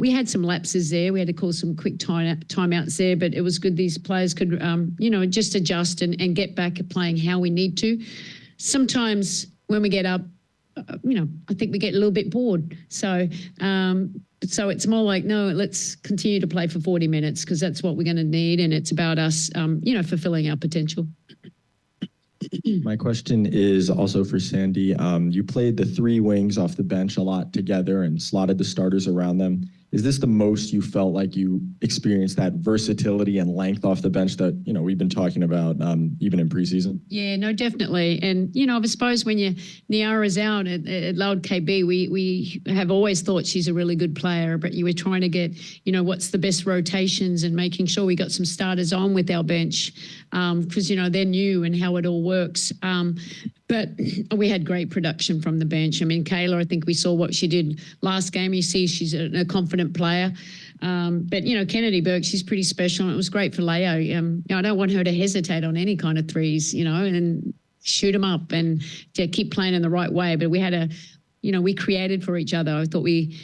we had some lapses there. We had to call some quick timeouts there, but it was good these players could, just adjust and get back at playing how we need to. Sometimes when we get up, I think we get a little bit bored. So it's more like, no, let's continue to play for 40 minutes because that's what we're going to need. And it's about us, fulfilling our potential. My question is also for Sandy. You played the three wings off the bench a lot together and slotted the starters around them. Is this the most you felt like you experienced that versatility and length off the bench that, we've been talking about even in preseason? Yeah, no, definitely. And, I suppose when Niara's out at Loud KB, we have always thought she's a really good player, but you were trying to get, what's the best rotations and making sure we got some starters on with our bench because, they're new and how it all works. But we had great production from the bench. I mean, Kayla, I think we saw what she did last game. You see she's a confident player. But, Kennedy Burke, she's pretty special. And it was great for Leo. I don't want her to hesitate on any kind of threes, and shoot them up and to keep playing in the right way. But we had we created for each other. I thought we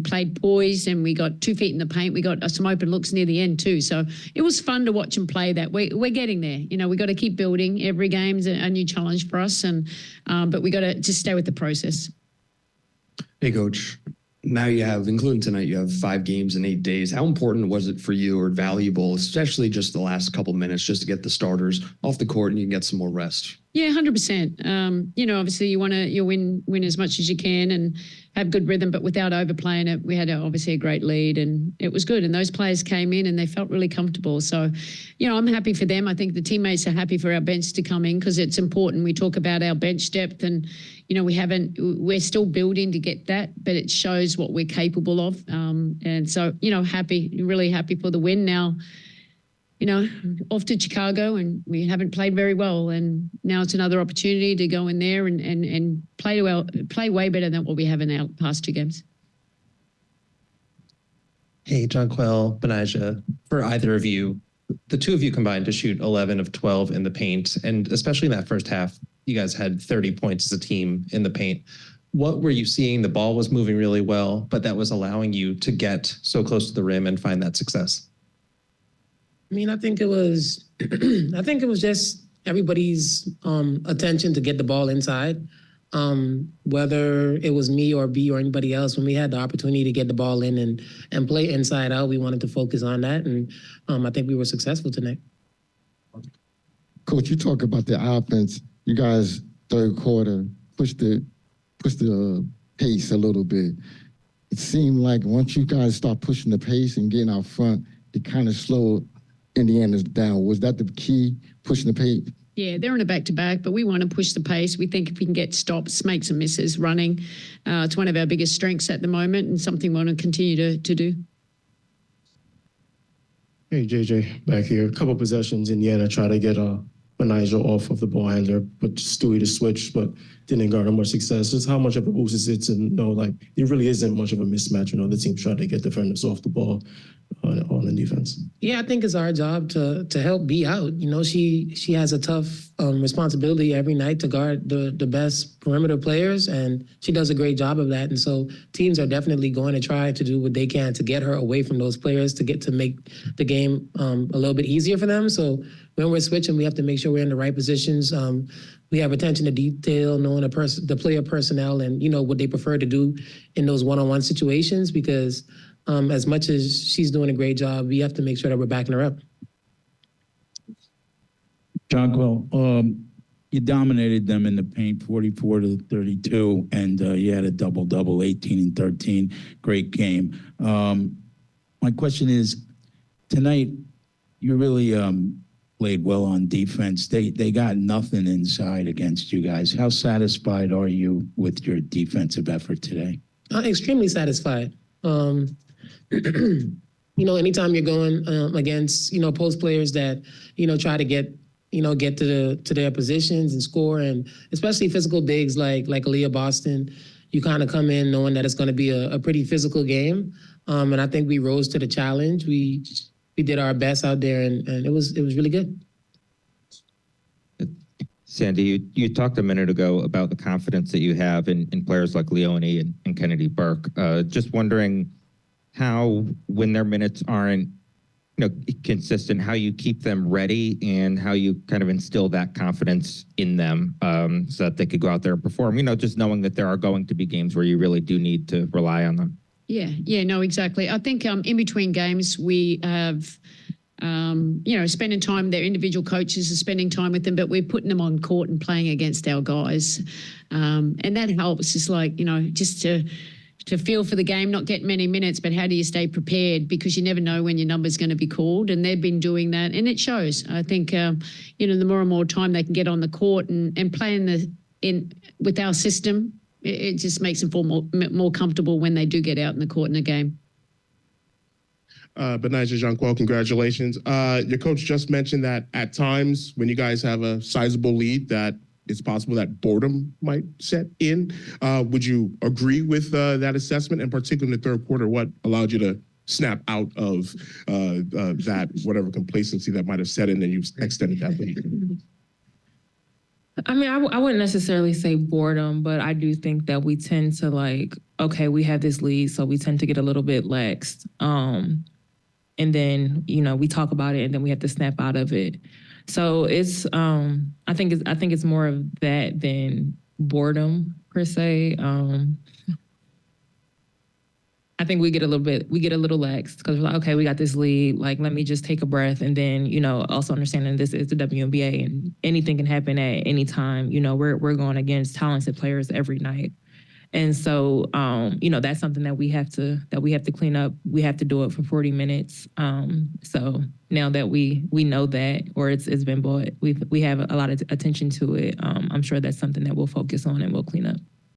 played poised and we got 2 feet in the paint. We got some open looks near the end too. So it was fun to watch them play that. We're getting there. We got to keep building. Every game's a new challenge for us, but we got to just stay with the process. Hey, Coach. Now you have, including tonight, you have 5 games in 8 days. How important was it for you or valuable, especially just the last couple minutes, just to get the starters off the court and you can get some more rest? Yeah, 100%. Obviously you want to win as much as you can and have good rhythm, but without overplaying it. We had obviously a great lead and it was good. And those players came in and they felt really comfortable. So, I'm happy for them. I think the teammates are happy for our bench to come in because it's important. We talk about our bench depth and, we're still building to get that, but it shows what we're capable of. And so, really happy for the win now. Off to Chicago and we haven't played very well. And now it's another opportunity to go in there and play way better than what we have in our past 2 games. Hey, Jonquel, Benijah, for either of you, the 2 of you combined to shoot 11 of 12 in the paint. And especially in that first half, you guys had 30 points as a team in the paint. What were you seeing? The ball was moving really well, but that was allowing you to get so close to the rim and find that success. I mean, I think it was just everybody's attention to get the ball inside. Whether it was me or B or anybody else, when we had the opportunity to get the ball in and play inside out, we wanted to focus on that. And I think we were successful tonight. Coach, you talk about the offense. You guys, third quarter, pushed the pace a little bit. It seemed like once you guys start pushing the pace and getting out front, it kind of slowed Indiana's down. Was that the key, pushing the pace? Yeah, they're on a back-to-back, but we want to push the pace. We think if we can get stops, make some misses running, it's one of our biggest strengths at the moment and something we want to continue to do. Hey, JJ, back here. A couple possessions, Indiana tried to get Benijah off of the ball handler, but Stewie to switch, but didn't garner much success. Just how much of a boost is it to know, there really isn't much of a mismatch. The team's trying to get defenders off the ball on the defense. Yeah, I think it's our job to help B out. She has a tough responsibility every night to guard the best perimeter players, and she does a great job of that. And so teams are definitely going to try to do what they can to get her away from those players to make the game a little bit easier for them. So when we're switching, we have to make sure we're in the right positions. We have attention to detail, knowing the player personnel and, what they prefer to do in those one-on-one situations, because as much as she's doing a great job, we have to make sure that we're backing her up. Jonquel, you dominated them in the paint 44-32, and you had a double-double, 18 and 13. Great game. My question is, tonight, you really played well on defense. They got nothing inside against you guys. How satisfied are you with your defensive effort today? Extremely satisfied. Anytime you're going against, post players that, try to get to their positions and score, and especially physical bigs like Aaliyah Boston, you kind of come in knowing that it's going to be a pretty physical game. And I think we rose to the challenge. We did our best out there, and it was really good. Sandy, you talked a minute ago about the confidence that you have in players like Leonie and Kennedy Burke. Just wondering how, when their minutes aren't, consistent, how you keep them ready and how you kind of instill that confidence in them so that they could go out there and perform, just knowing that there are going to be games where you really do need to rely on them. Yeah, no, exactly. I think in between games we have, spending time, their individual coaches are spending time with them, but we're putting them on court and playing against our guys. And that helps. It's like, just to feel for the game, not get many minutes, but how do you stay prepared? Because you never know when your number's going to be called, and they've been doing that, and it shows. I think, the more and more time they can get on the court and play with our system, it just makes them feel more comfortable when they do get out in the court in a game. Benija Jonquel, congratulations. Your coach just mentioned that at times when you guys have a sizable lead that it's possible that boredom might set in. Would you agree with that assessment? And particularly in the third quarter, what allowed you to snap out of that, whatever complacency that might have set in and you extended that lead? I mean, I wouldn't necessarily say boredom, but I do think that we tend to okay, we have this lead, so we tend to get a little bit lax. And then, we talk about it and then we have to snap out of it. So it's, I think it's more of that than boredom per se. I think we get a little lax because we're like, okay, we got this lead. Like, let me just take a breath. And then, also understanding this is the WNBA and anything can happen at any time. We're going against talented players every night. And so, that's something that we have to clean up. We have to do it for 40 minutes. So now that we know that, or it's been brought, we have a lot of attention to it. I'm sure that's something that we'll focus on and we'll clean up.